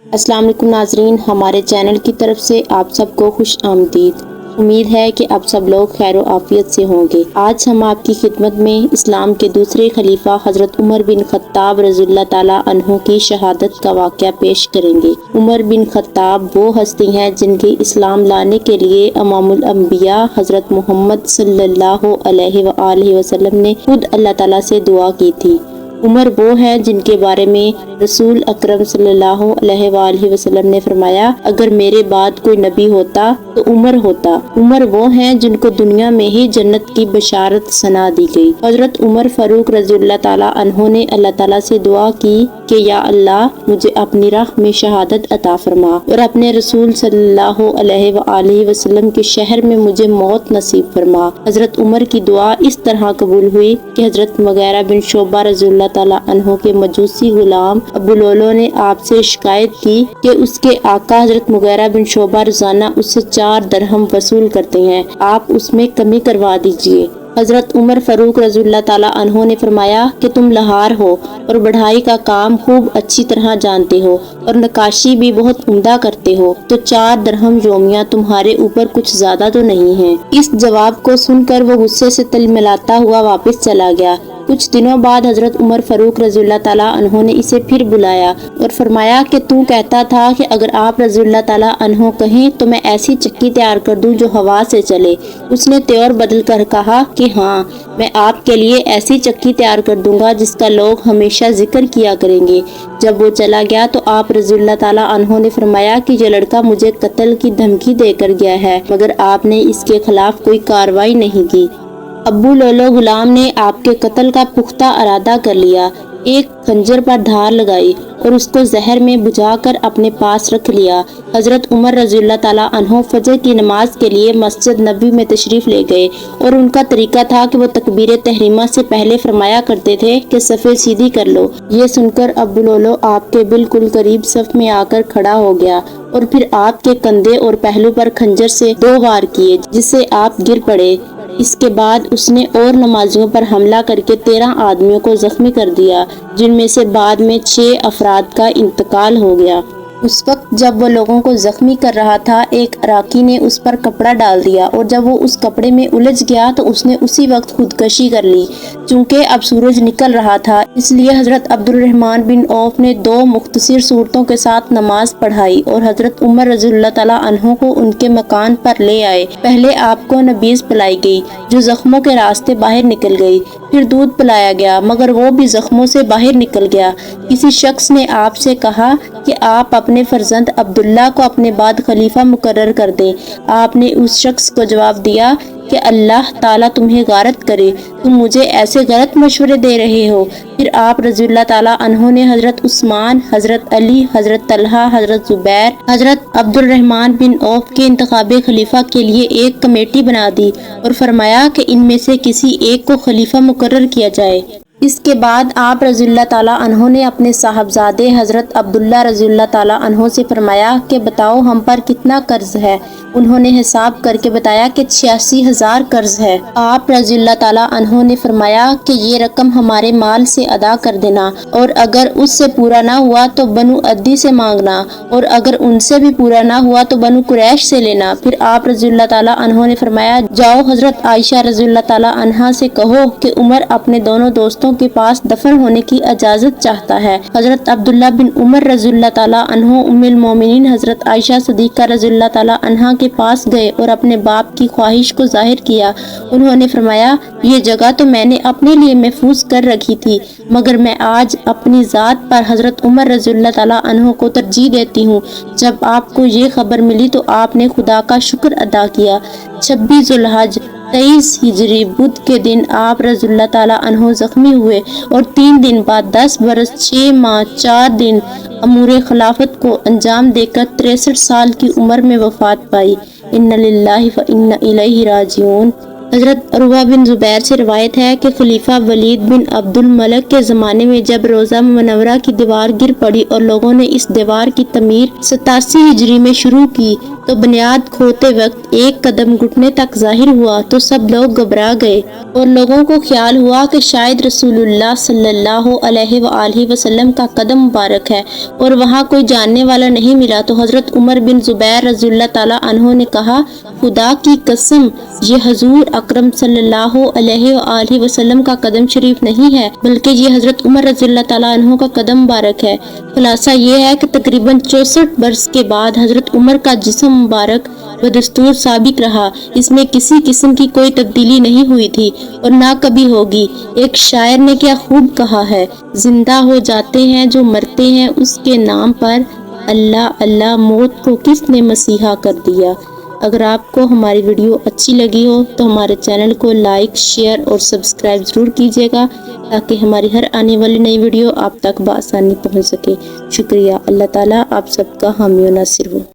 السلام علیکم ناظرین، ہمارے چینل کی طرف سے آپ سب کو خوش آمدید۔ امید ہے کہ آپ سب لوگ خیر و عافیت سے ہوں گے۔ آج ہم آپ کی خدمت میں اسلام کے دوسرے خلیفہ حضرت عمر بن خطاب رضی اللہ تعالیٰ عنہ کی شہادت کا واقعہ پیش کریں گے۔ عمر بن خطاب وہ ہستی ہیں جن کی اسلام لانے کے لیے امام الانبیاء حضرت محمد صلی اللہ علیہ وآلہ وسلم نے خود اللہ تعالیٰ سے دعا کی تھی۔ عمر وہ ہے جن کے بارے میں رسول اکرم صلی اللہ علیہ وآلہ وسلم نے فرمایا، اگر میرے بعد کوئی نبی ہوتا تو عمر ہوتا۔ عمر وہ ہیں جن کو دنیا میں ہی جنت کی بشارت سنا دی گئی۔ حضرت عمر فاروق رضی اللہ تعالیٰ عنہ نے اللہ تعالیٰ سے دعا کی کہ یا اللہ، مجھے اپنی راہ میں شہادت عطا فرما اور اپنے رسول صلی اللہ علیہ وآلہ وسلم کے شہر میں مجھے موت نصیب فرما۔ حضرت عمر کی دعا اس طرح قبول ہوئی کہ حضرت مغیرہ بن شعبہ رضی اللہ تعالیٰ عنہ کے مجوسی غلام ابو لولو نے آپ سے شکایت کی کہ اس کے آقا حضرت مغیرہ بن شعبہ روزانہ اس سے 4 درہم وصول کرتے ہیں، آپ اس میں کمی کروا دیجئے۔ حضرت عمر فاروق رضی اللہ تعالیٰ عنہ نے فرمایا کہ تم لہار ہو اور بڑھائی کا کام خوب اچھی طرح جانتے ہو اور نقاشی بھی بہت عمدہ کرتے ہو، تو 4 درہم یومیہ تمہارے اوپر کچھ زیادہ تو نہیں ہے۔ اس جواب کو سن کر وہ غصے سے تلملاتا ہوا واپس چلا گیا۔ کچھ دنوں بعد حضرت عمر فاروق رضی اللہ تعالیٰ عنہ نے اسے پھر بلایا اور فرمایا کہ تو کہتا تھا کہ اگر آپ رضی اللہ تعالیٰ عنہ کہیں تو میں ایسی چکی تیار کر دوں جو ہوا سے چلے۔ اس نے تیور بدل کر کہا کہ ہاں، میں آپ کے لیے ایسی چکی تیار کر دوں گا جس کا لوگ ہمیشہ ذکر کیا کریں گے۔ جب وہ چلا گیا تو آپ رضی اللہ تعالیٰ عنہ نے فرمایا کہ یہ لڑکا مجھے قتل کی دھمکی دے کر گیا ہے، مگر آپ نے اس کے خلاف کوئی کارروائی نہیں کی۔ ابو لولو غلام نے آپ کے قتل کا پختہ ارادہ کر لیا، ایک خنجر پر دھار لگائی اور اس کو زہر میں بجھا کر اپنے پاس رکھ لیا۔ حضرت عمر رضی اللہ تعالیٰ عنہ فجر کی نماز کے لیے مسجد نبوی میں تشریف لے گئے اور ان کا طریقہ تھا کہ وہ تکبیر تحریمہ سے پہلے فرمایا کرتے تھے کہ صفیں سیدھی کر لو۔ یہ سن کر ابو لولو آپ کے بالکل قریب صف میں آ کر کھڑا ہو گیا اور پھر آپ کے کندھے اور پہلو پر خنجر سے 2 وار کیے، جس سے آپ گر پڑے۔ اس کے بعد اس نے اور نمازیوں پر حملہ کر کے 13 آدمیوں کو زخمی کر دیا، جن میں سے بعد میں 6 افراد کا انتقال ہو گیا۔ اس وقت جب وہ لوگوں کو زخمی کر رہا تھا، ایک عراقی نے اس پر کپڑا ڈال دیا اور جب وہ اس کپڑے میں الجھ گیا تو اس نے اسی وقت خودکشی کر لی۔ چونکہ اب سورج نکل رہا تھا، اس لیے حضرت عبد الرحمن بن عوف نے 2 مختصر صورتوں کے ساتھ نماز پڑھائی اور حضرت عمر رضی اللہ تعالیٰ عنہ کو ان کے مکان پر لے آئے۔ پہلے آپ کو نبیذ پلائی گئی جو زخموں کے راستے باہر نکل گئی، پھر دودھ پلایا گیا مگر وہ بھی زخموں سے باہر نکل گیا۔ کسی شخص نے آپ سے کہا کہ آپ اپنے فرزند عبداللہ کو اپنے بعد خلیفہ مقرر کر دیں۔ آپ نے اس شخص کو جواب دیا کہ اللہ تعالیٰ تمہیں غارت کرے، تم مجھے ایسے غلط مشورے دے رہے ہو۔ پھر آپ رضی اللہ تعالیٰ عنہ نے حضرت عثمان، حضرت علی، حضرت طلحہ، حضرت زبیر، حضرت عبد الرحمن بن عوف کے انتخاب خلیفہ کے لیے ایک کمیٹی بنا دی اور فرمایا کہ ان میں سے کسی ایک کو خلیفہ مقرر کیا جائے۔ اس کے بعد آپ رضی اللہ تعالیٰ عنہ نے اپنے صاحبزادے حضرت عبداللہ رضی اللہ تعالیٰ عنہ سے فرمایا کہ بتاؤ ہم پر کتنا قرض ہے۔ انہوں نے حساب کر کے بتایا کہ 86,000 قرض ہے۔ آپ رضی اللہ تعالیٰ عنہ نے فرمایا کہ یہ رقم ہمارے مال سے ادا کر دینا، اور اگر اس سے پورا نہ ہوا تو بنو عدی سے مانگنا، اور اگر ان سے بھی پورا نہ ہوا تو بنو قریش سے لینا۔ پھر آپ رضی اللہ تعالیٰ عنہ نے فرمایا جاؤ حضرت عائشہ رضی اللہ تعالیٰ عنہا سے کہو کہ عمر اپنے دونوں دوستوں کے پاس دفن ہونے کی اجازت چاہتا ہے۔ حضرت عبداللہ بن عمر رضی اللہ تعالیٰ عنہ ام المومنین حضرت عائشہ صدیقہ رضی اللہ تعالیٰ عنہا کے پاس گئے اور اپنے باپ کی خواہش کو ظاہر کیا۔ انہوں نے فرمایا یہ جگہ تو میں نے اپنے لیے محفوظ کر رکھی تھی، مگر میں آج اپنی ذات پر حضرت عمر رضی اللہ تعالیٰ عنہ کو ترجیح دیتی ہوں۔ جب آپ کو یہ خبر ملی تو آپ نے خدا کا شکر ادا کیا۔ 26 ذو الحج 23 ہجری بدھ کے دن آپ رضی اللہ تعالیٰ عنہ زخمی ہوئے اور 3 دن بعد 10 برس 6 ماہ 4 دن امور خلافت کو انجام دے کر 63 سال کی عمر میں وفات پائی۔ اِنَّ لِلَّهِ وَإِنَّ إِلَيْهِ راجعون۔ حضرت عروہ بن زبیر سے روایت ہے کہ خلیفہ ولید بن عبد الملک کے زمانے میں جب روضہ منورہ کی دیوار گر پڑی اور لوگوں نے اس دیوار کی تعمیر 87 ہجری میں شروع کی تو بنیاد کھوتے وقت ایک قدم گھٹنے تک ظاہر ہوا تو سب لوگ گھبرا گئے اور لوگوں کو خیال ہوا کہ شاید رسول اللہ صلی اللہ علیہ وآلہ وسلم کا قدم مبارک ہے اور وہاں کوئی جاننے والا نہیں ملا تو حضرت عمر بن زبیر رضی اللہ تعالیٰ عنہ نے کہا خدا کی قسم یہ حضور اکرم صلی اللہ علیہ وآلہ وسلم کا قدم شریف نہیں ہے بلکہ یہ حضرت عمر رضی اللہ تعالیٰ عنہ کا قدم مبارک ہے۔ خلاصہ یہ ہے کہ تقریباً 64 برس کے بعد حضرت عمر کا جسم مبارک بدستور سابق رہا، اس میں کسی قسم کی کوئی تبدیلی نہیں ہوئی تھی اور نہ کبھی ہوگی۔ ایک شاعر نے کیا خوب کہا ہے، زندہ ہو جاتے ہیں جو مرتے ہیں اس کے نام پر، اللہ اللہ موت کو کس نے مسیحا کر دیا۔ اگر آپ کو ہماری ویڈیو اچھی لگی ہو تو ہمارے چینل کو لائک، شیئر اور سبسکرائب ضرور کیجیے گا تاکہ ہماری ہر آنے والی نئی ویڈیو آپ تک بآسانی پہنچ سکے۔ شکریہ۔ اللہ تعالیٰ آپ سب کا حامی و ناصر ہو۔